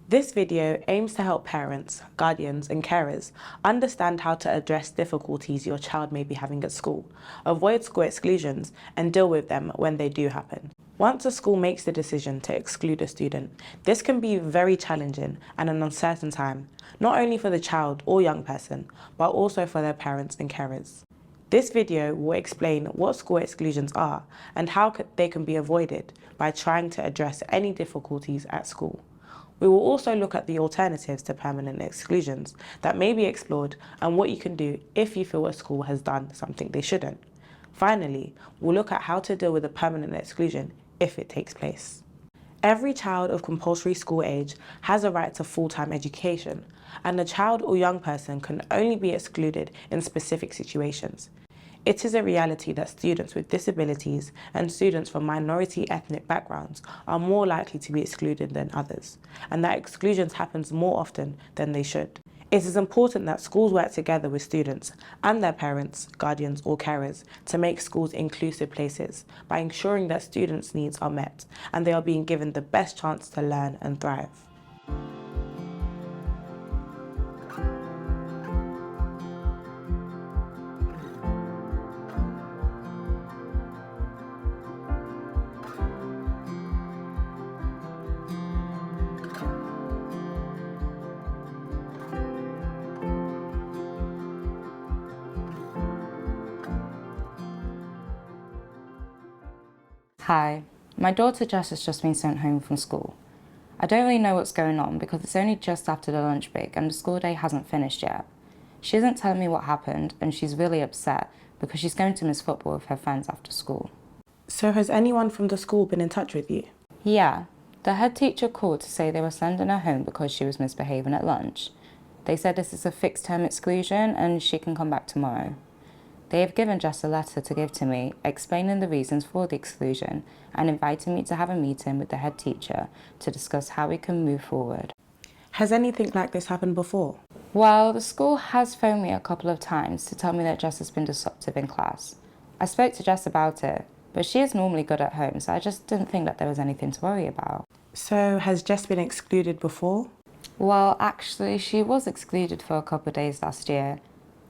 This video aims to help parents, guardians and carers understand how to address difficulties your child may be having at school, avoid school exclusions and deal with them when they do happen. Once a school makes the decision to exclude a student, this can be very challenging and an uncertain time, not only for the child or young person, but also for their parents and carers. This video will explain what school exclusions are and how they can be avoided by trying to address any difficulties at school. We will also look at the alternatives to permanent exclusions that may be explored and what you can do if you feel a school has done something they shouldn't. Finally, we'll look at how to deal with a permanent exclusion if it takes place. Every child of compulsory school age has a right to full-time education, and a child or young person can only be excluded in specific situations. It is a reality that students with disabilities and students from minority ethnic backgrounds are more likely to be excluded than others, and that exclusions happen more often than they should. It is important that schools work together with students and their parents, guardians or carers to make schools inclusive places by ensuring that students' needs are met and they are being given the best chance to learn and thrive. Hi, my daughter Jess has just been sent home from school. I don't really know what's going on because it's only just after the lunch break and the school day hasn't finished yet. She isn't telling me what happened and she's really upset because she's going to miss football with her friends after school. So has anyone from the school been in touch with you? Yeah, the head teacher called to say they were sending her home because she was misbehaving at lunch. They said this is a fixed term exclusion and she can come back tomorrow. They have given Jess a letter to give to me, explaining the reasons for the exclusion and inviting me to have a meeting with the head teacher to discuss how we can move forward. Has anything like this happened before? Well, the school has phoned me a couple of times to tell me that Jess has been disruptive in class. I spoke to Jess about it, but she is normally good at home, so I just didn't think that there was anything to worry about. So has Jess been excluded before? Well, actually, she was excluded for a couple of days last year.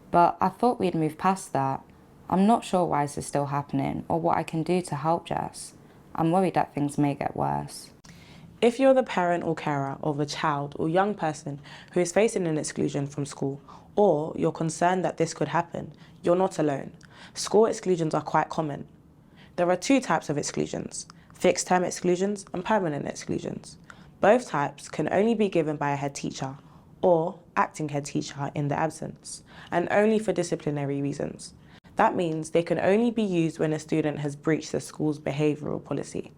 But I thought we'd moved past that. I'm not sure why this is still happening or what I can do to help Jess. I'm worried that things may get worse. If you're the parent or carer of a child or young person who is facing an exclusion from school, or you're concerned that this could happen, you're not alone. School exclusions are quite common. There are two types of exclusions: fixed-term exclusions and permanent exclusions. Both types can only be given by a head teacher or acting head teacher in their absence, and only for disciplinary reasons. That means they can only be used when a student has breached the school's behavioural policy.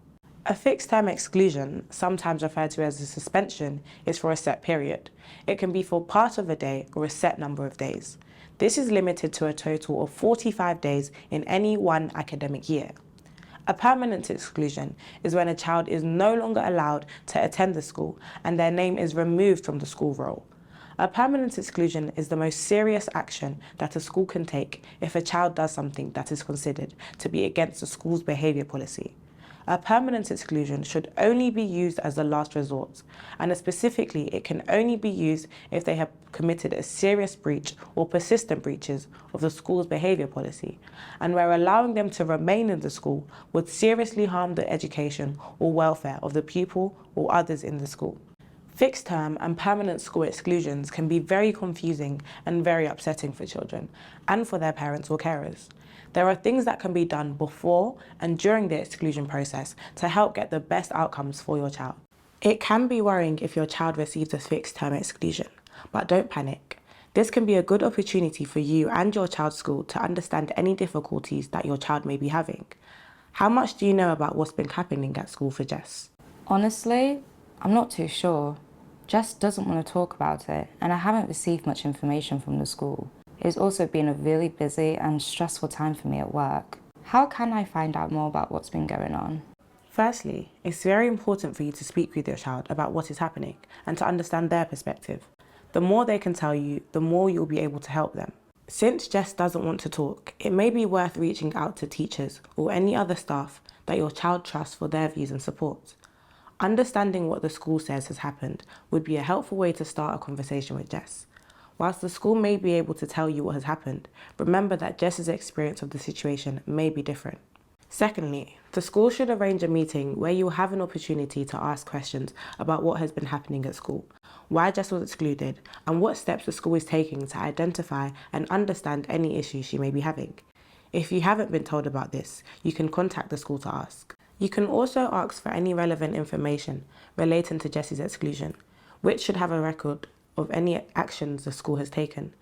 A fixed-term exclusion, sometimes referred to as a suspension, is for a set period. It can be for part of a day or a set number of days. This is limited to a total of 45 days in any one academic year. A permanent exclusion is when a child is no longer allowed to attend the school and their name is removed from the school roll. A permanent exclusion is the most serious action that a school can take if a child does something that is considered to be against the school's behaviour policy. A permanent exclusion should only be used as a last resort, and specifically it can only be used if they have committed a serious breach or persistent breaches of the school's behaviour policy, and where allowing them to remain in the school would seriously harm the education or welfare of the pupil or others in the school. Fixed-term and permanent school exclusions can be very confusing and very upsetting for children and for their parents or carers. There are things that can be done before and during the exclusion process to help get the best outcomes for your child. It can be worrying if your child receives a fixed-term exclusion, but don't panic. This can be a good opportunity for you and your child's school to understand any difficulties that your child may be having. How much do you know about what's been happening at school for Jess? Honestly, I'm not too sure. Jess doesn't want to talk about it, and I haven't received much information from the school. It's also been a really busy and stressful time for me at work. How can I find out more about what's been going on? Firstly, it's very important for you to speak with your child about what is happening and to understand their perspective. The more they can tell you, the more you'll be able to help them. Since Jess doesn't want to talk, it may be worth reaching out to teachers or any other staff that your child trusts for their views and support. Understanding what the school says has happened would be a helpful way to start a conversation with Jess. Whilst the school may be able to tell you what has happened, remember that Jess's experience of the situation may be different. Secondly, the school should arrange a meeting where you will have an opportunity to ask questions about what has been happening at school, why Jess was excluded, and what steps the school is taking to identify and understand any issues she may be having. If you haven't been told about this, you can contact the school to ask. You can also ask for any relevant information relating to Jess's exclusion, which should have a record of any actions the school has taken.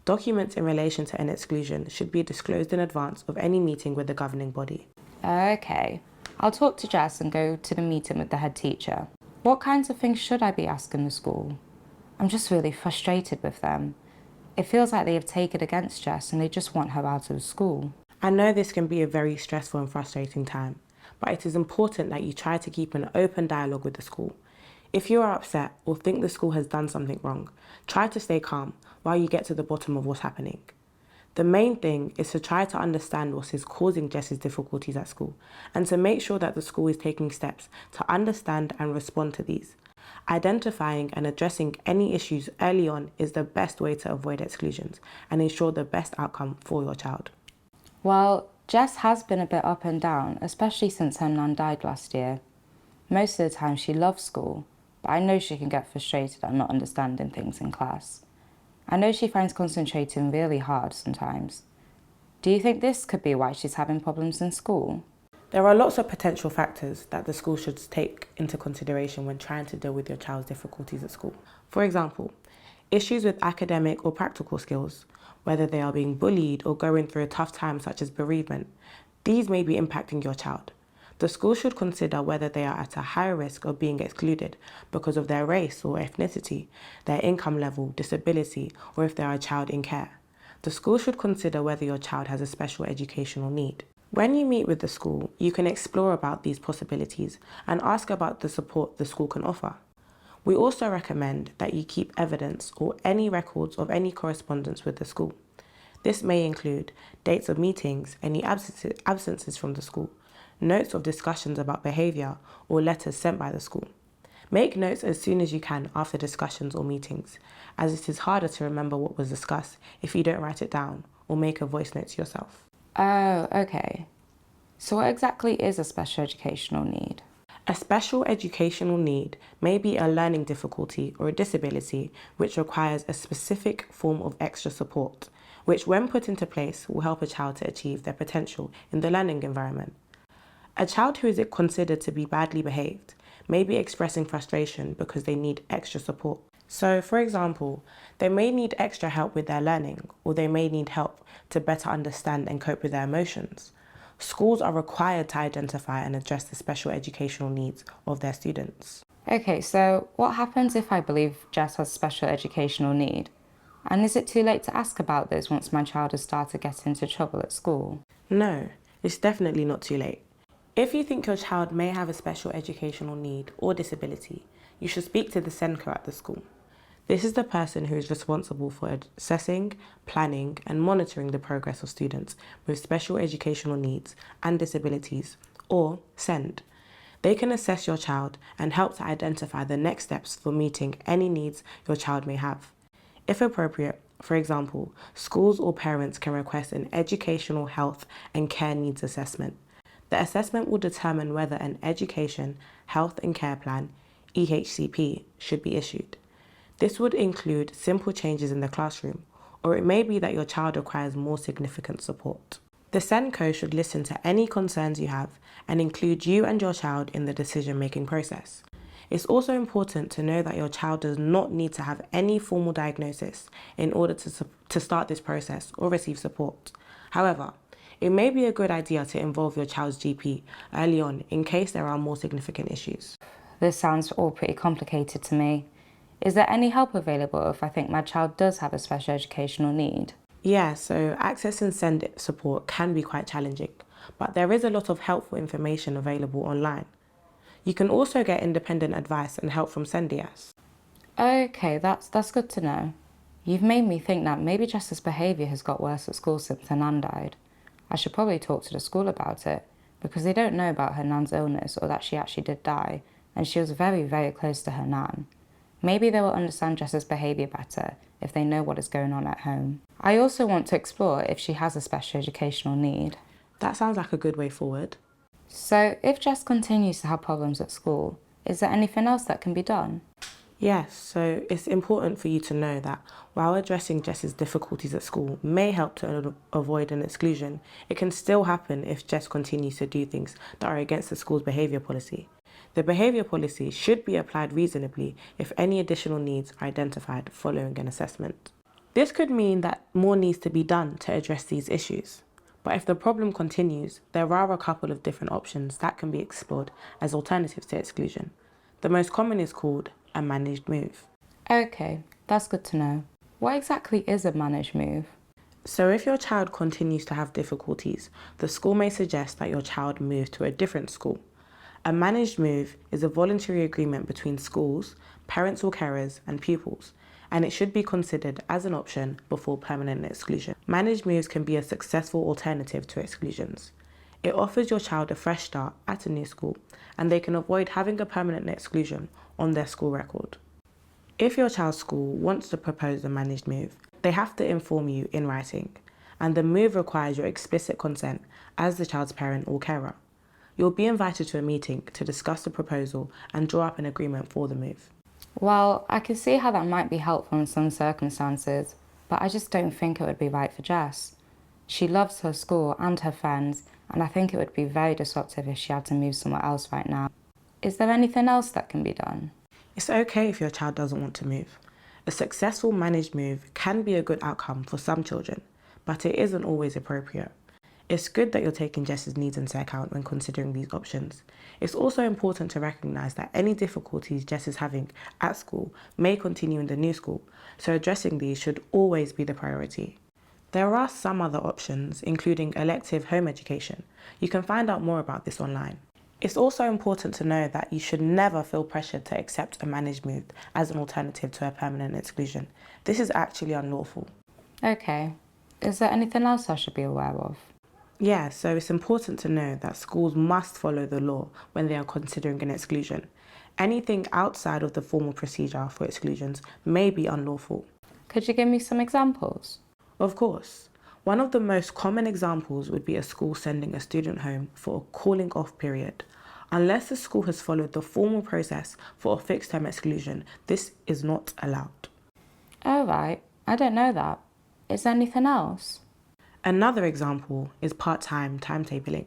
Documents in relation to an exclusion should be disclosed in advance of any meeting with the governing body. Okay, I'll talk to Jess and go to the meeting with the head teacher. What kinds of things should I be asking the school? I'm just really frustrated with them. It feels like they have taken against Jess and they just want her out of school. I know this can be a very stressful and frustrating time, but it is important that you try to keep an open dialogue with the school. If you are upset or think the school has done something wrong, try to stay calm while you get to the bottom of what's happening. The main thing is to try to understand what is causing Jess's difficulties at school and to make sure that the school is taking steps to understand and respond to these. Identifying and addressing any issues early on is the best way to avoid exclusions and ensure the best outcome for your child. Well, Jess has been a bit up and down, especially since her nan died last year. Most of the time she loves school, but I know she can get frustrated at not understanding things in class. I know she finds concentrating really hard sometimes. Do you think this could be why she's having problems in school? There are lots of potential factors that the school should take into consideration when trying to deal with your child's difficulties at school. For example, issues with academic or practical skills, whether they are being bullied or going through a tough time such as bereavement, these may be impacting your child. The school should consider whether they are at a higher risk of being excluded because of their race or ethnicity, their income level, disability, or if they are a child in care. The school should consider whether your child has a special educational need. When you meet with the school, you can explore about these possibilities and ask about the support the school can offer. We also recommend that you keep evidence or any records of any correspondence with the school. This may include dates of meetings, any absences from the school, notes of discussions about behaviour, or letters sent by the school. Make notes as soon as you can after discussions or meetings, as it is harder to remember what was discussed if you don't write it down or make a voice note to yourself. Oh, okay. So what exactly is a special educational need? A special educational need may be a learning difficulty or a disability which requires a specific form of extra support, which when put into place will help a child to achieve their potential in the learning environment. A child who is considered to be badly behaved may be expressing frustration because they need extra support. So, for example, they may need extra help with their learning, or they may need help to better understand and cope with their emotions. Schools are required to identify and address the special educational needs of their students. Okay, so what happens if I believe Jess has special educational need? And is it too late to ask about this once my child has started getting into trouble at school? No, it's definitely not too late. If you think your child may have a special educational need or disability, you should speak to the SENCO at the school. This is the person who is responsible for assessing, planning, and monitoring the progress of students with special educational needs and disabilities, or SEND. They can assess your child and help to identify the next steps for meeting any needs your child may have. If appropriate, for example, schools or parents can request an educational health and care needs assessment. The assessment will determine whether an education, health and care plan, EHCP, should be issued. This would include simple changes in the classroom, or it may be that your child requires more significant support. The SENCO should listen to any concerns you have and include you and your child in the decision-making process. It's also important to know that your child does not need to have any formal diagnosis in order to start this process or receive support. However, it may be a good idea to involve your child's GP early on in case there are more significant issues. This sounds all pretty complicated to me. Is there any help available if I think my child does have a special educational need? Yeah, so accessing SEND support can be quite challenging, but there is a lot of helpful information available online. You can also get independent advice and help from SENDIAS. Okay, that's good to know. You've made me think that maybe Jess's behaviour has got worse at school since her nan died. I should probably talk to the school about it, because they don't know about her nan's illness or that she actually did die, and she was very, very close to her nan. Maybe they will understand Jess's behaviour better if they know what is going on at home. I also want to explore if she has a special educational need. That sounds like a good way forward. So, if Jess continues to have problems at school, is there anything else that can be done? Yes, so it's important for you to know that while addressing Jess's difficulties at school may help to avoid an exclusion, it can still happen if Jess continues to do things that are against the school's behaviour policy. The behaviour policy should be applied reasonably if any additional needs are identified following an assessment. This could mean that more needs to be done to address these issues. But if the problem continues, there are a couple of different options that can be explored as alternatives to exclusion. The most common is called a managed move. Okay, that's good to know. What exactly is a managed move? So if your child continues to have difficulties, the school may suggest that your child move to a different school. A managed move is a voluntary agreement between schools, parents or carers, and pupils, and it should be considered as an option before permanent exclusion. Managed moves can be a successful alternative to exclusions. It offers your child a fresh start at a new school, and they can avoid having a permanent exclusion on their school record. If your child's school wants to propose a managed move, they have to inform you in writing, and the move requires your explicit consent as the child's parent or carer. You'll be invited to a meeting to discuss the proposal and draw up an agreement for the move. Well, I can see how that might be helpful in some circumstances, but I just don't think it would be right for Jess. She loves her school and her friends, and I think it would be very disruptive if she had to move somewhere else right now. Is there anything else that can be done? It's okay if your child doesn't want to move. A successful managed move can be a good outcome for some children, but it isn't always appropriate. It's good that you're taking Jess's needs into account when considering these options. It's also important to recognise that any difficulties Jess is having at school may continue in the new school, so addressing these should always be the priority. There are some other options, including elective home education. You can find out more about this online. It's also important to know that you should never feel pressured to accept a managed move as an alternative to a permanent exclusion. This is actually unlawful. Okay. Is there anything else I should be aware of? Yeah, so it's important to know that schools must follow the law when they are considering an exclusion. Anything outside of the formal procedure for exclusions may be unlawful. Could you give me some examples? Of course. One of the most common examples would be a school sending a student home for a calling off period. Unless the school has followed the formal process for a fixed term exclusion, this is not allowed. Oh, right. I don't know that. Is there anything else? Another example is part-time timetabling.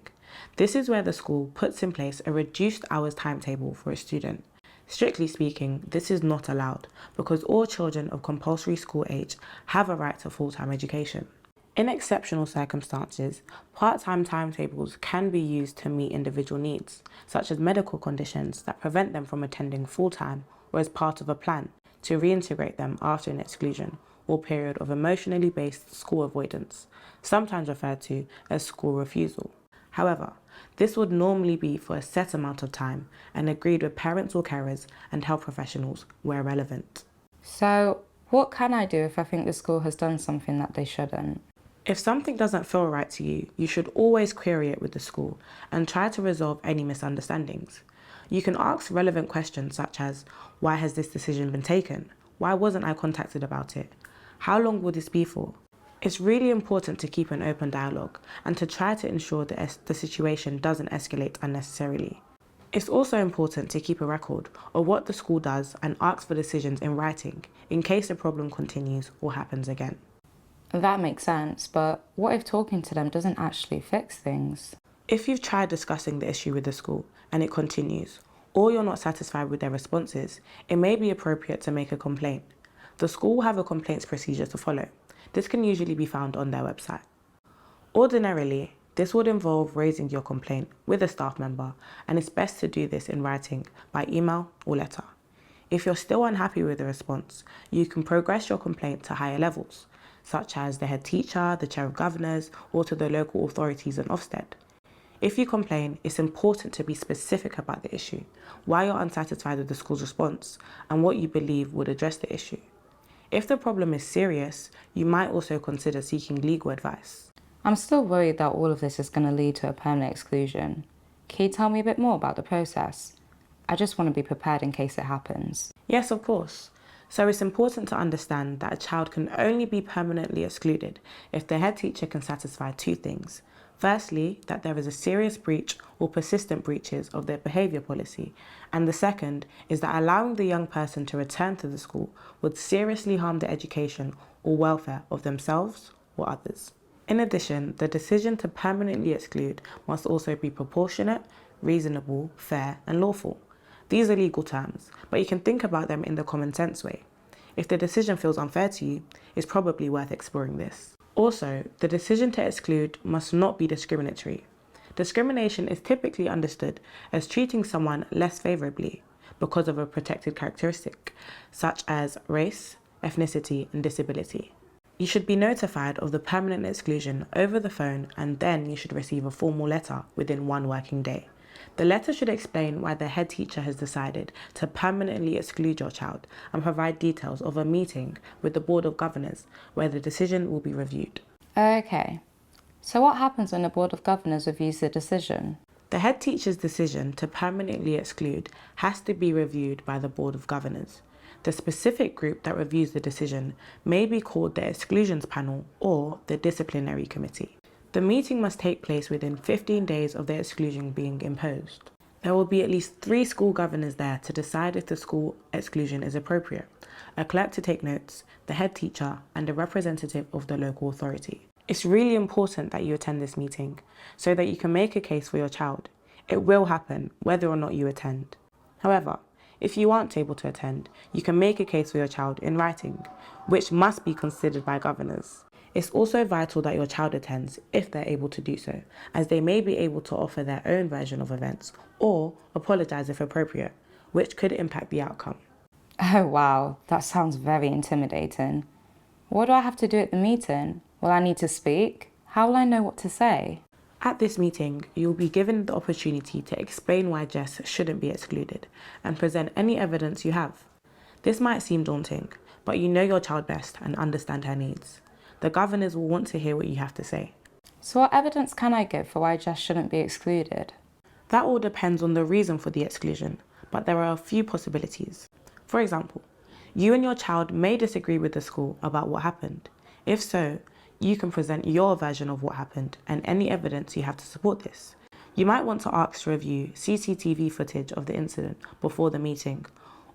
This is where the school puts in place a reduced hours timetable for a student. Strictly speaking, this is not allowed because all children of compulsory school age have a right to full-time education. In exceptional circumstances, part-time timetables can be used to meet individual needs, such as medical conditions that prevent them from attending full-time or as part of a plan to reintegrate them after an exclusion or period of emotionally based school avoidance, sometimes referred to as school refusal. However, this would normally be for a set amount of time and agreed with parents or carers and health professionals where relevant. So, what can I do if I think the school has done something that they shouldn't? If something doesn't feel right to you, you should always query it with the school and try to resolve any misunderstandings. You can ask relevant questions such as, why has this decision been taken? Why wasn't I contacted about it? How long will this be for? It's really important to keep an open dialogue and to try to ensure that the situation doesn't escalate unnecessarily. It's also important to keep a record of what the school does and ask for decisions in writing in case the problem continues or happens again. That makes sense, but what if talking to them doesn't actually fix things? If you've tried discussing the issue with the school and it continues, or you're not satisfied with their responses, it may be appropriate to make a complaint. The school will have a complaints procedure to follow. This can usually be found on their website. Ordinarily, this would involve raising your complaint with a staff member, and it's best to do this in writing by email or letter. If you're still unhappy with the response, you can progress your complaint to higher levels, such as the head teacher, the chair of governors, or to the local authorities in Ofsted. If you complain, it's important to be specific about the issue, why you're unsatisfied with the school's response, and what you believe would address the issue. If the problem is serious, you might also consider seeking legal advice. I'm still worried that all of this is going to lead to a permanent exclusion. Can you tell me a bit more about the process? I just want to be prepared in case it happens. Yes, of course. So it's important to understand that a child can only be permanently excluded if the head teacher can satisfy two things. Firstly, that there is a serious breach or persistent breaches of their behaviour policy, and the second is that allowing the young person to return to the school would seriously harm the education or welfare of themselves or others. In addition, the decision to permanently exclude must also be proportionate, reasonable, fair, and lawful. These are legal terms, but you can think about them in the common sense way. If the decision feels unfair to you, it's probably worth exploring this. Also, the decision to exclude must not be discriminatory. Discrimination is typically understood as treating someone less favourably because of a protected characteristic, such as race, ethnicity, and disability. You should be notified of the permanent exclusion over the phone, and then you should receive a formal letter within 1 working day. The letter should explain why the head teacher has decided to permanently exclude your child and provide details of a meeting with the Board of Governors where the decision will be reviewed. Okay, so what happens when the Board of Governors reviews the decision? The head teacher's decision to permanently exclude has to be reviewed by the Board of Governors. The specific group that reviews the decision may be called the Exclusions Panel or the Disciplinary Committee. The meeting must take place within 15 days of the exclusion being imposed. There will be at least 3 school governors there to decide if the school exclusion is appropriate, a clerk to take notes, the head teacher, and a representative of the local authority. It's really important that you attend this meeting so that you can make a case for your child. It will happen whether or not you attend. However, if you aren't able to attend, you can make a case for your child in writing, which must be considered by governors. It's also vital that your child attends if they're able to do so, as they may be able to offer their own version of events or apologise if appropriate, which could impact the outcome. Oh wow, that sounds very intimidating. What do I have to do at the meeting? Will I need to speak? How will I know what to say? At this meeting, you'll be given the opportunity to explain why Jess shouldn't be excluded and present any evidence you have. This might seem daunting, but you know your child best and understand her needs. The governors will want to hear what you have to say. So what evidence can I give for why Jess shouldn't be excluded? That all depends on the reason for the exclusion, but there are a few possibilities. For example, you and your child may disagree with the school about what happened. If so, you can present your version of what happened and any evidence you have to support this. You might want to ask to review CCTV footage of the incident before the meeting,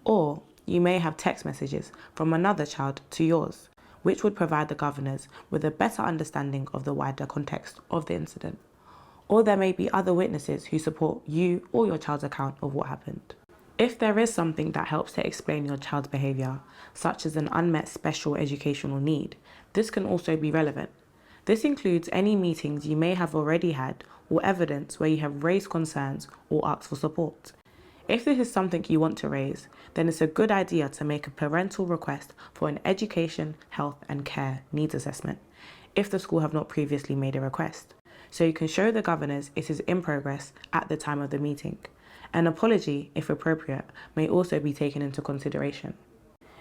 or you may have text messages from another child to yours, which would provide the governors with a better understanding of the wider context of the incident. Or there may be other witnesses who support you or your child's account of what happened. If there is something that helps to explain your child's behaviour, such as an unmet special educational need, this can also be relevant. This includes any meetings you may have already had or evidence where you have raised concerns or asked for support. If this is something you want to raise, then it's a good idea to make a parental request for an education, health and care needs assessment, if the school have not previously made a request, so you can show the governors it is in progress at the time of the meeting. An apology, if appropriate, may also be taken into consideration.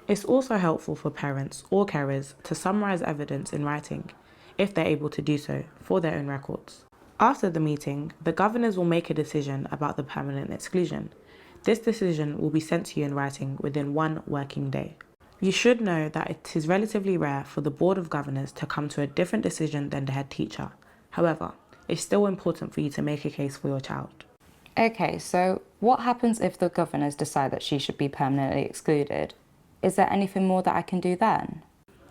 It's also helpful for parents or carers to summarise evidence in writing, if they're able to do so, for their own records. After the meeting, the governors will make a decision about the permanent exclusion. This decision will be sent to you in writing within 1 working day. You should know that it is relatively rare for the Board of Governors to come to a different decision than the head teacher. However, it's still important for you to make a case for your child. Okay, so what happens if the governors decide that she should be permanently excluded? Is there anything more that I can do then?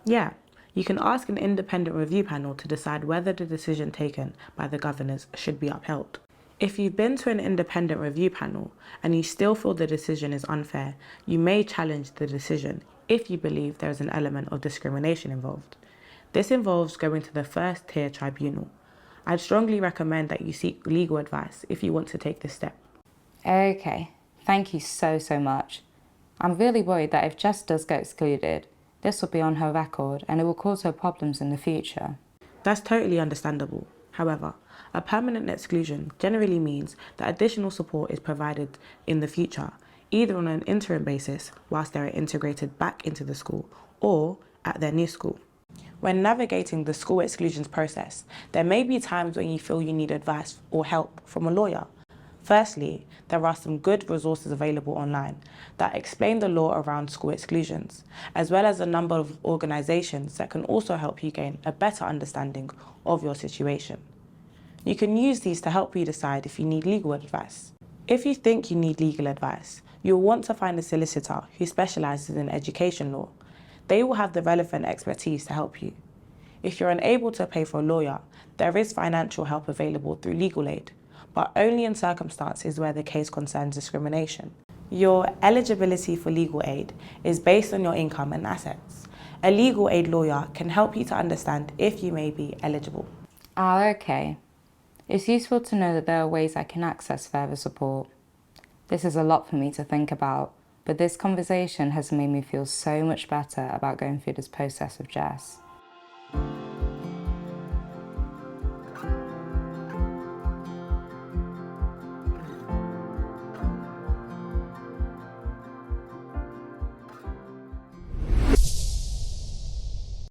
Yeah, you can ask an independent review panel to decide whether the decision taken by the governors should be upheld. If you've been to an independent review panel and you still feel the decision is unfair, you may challenge the decision if you believe there is an element of discrimination involved. This involves going to the first tier tribunal. I'd strongly recommend that you seek legal advice if you want to take this step. Okay, thank you so much. I'm really worried that if Jess does get excluded, this will be on her record and it will cause her problems in the future. That's totally understandable. However, a permanent exclusion generally means that additional support is provided in the future, either on an interim basis whilst they are integrated back into the school or at their new school. When navigating the school exclusions process, there may be times when you feel you need advice or help from a lawyer. Firstly, there are some good resources available online that explain the law around school exclusions, as well as a number of organisations that can also help you gain a better understanding of your situation. You can use these to help you decide if you need legal advice. If you think you need legal advice, you'll want to find a solicitor who specialises in education law. They will have the relevant expertise to help you. If you're unable to pay for a lawyer, there is financial help available through legal aid, but only in circumstances where the case concerns discrimination. Your eligibility for legal aid is based on your income and assets. A legal aid lawyer can help you to understand if you may be eligible. Okay. It's useful to know that there are ways I can access further support. This is a lot for me to think about, but this conversation has made me feel so much better about going through this process with Jess.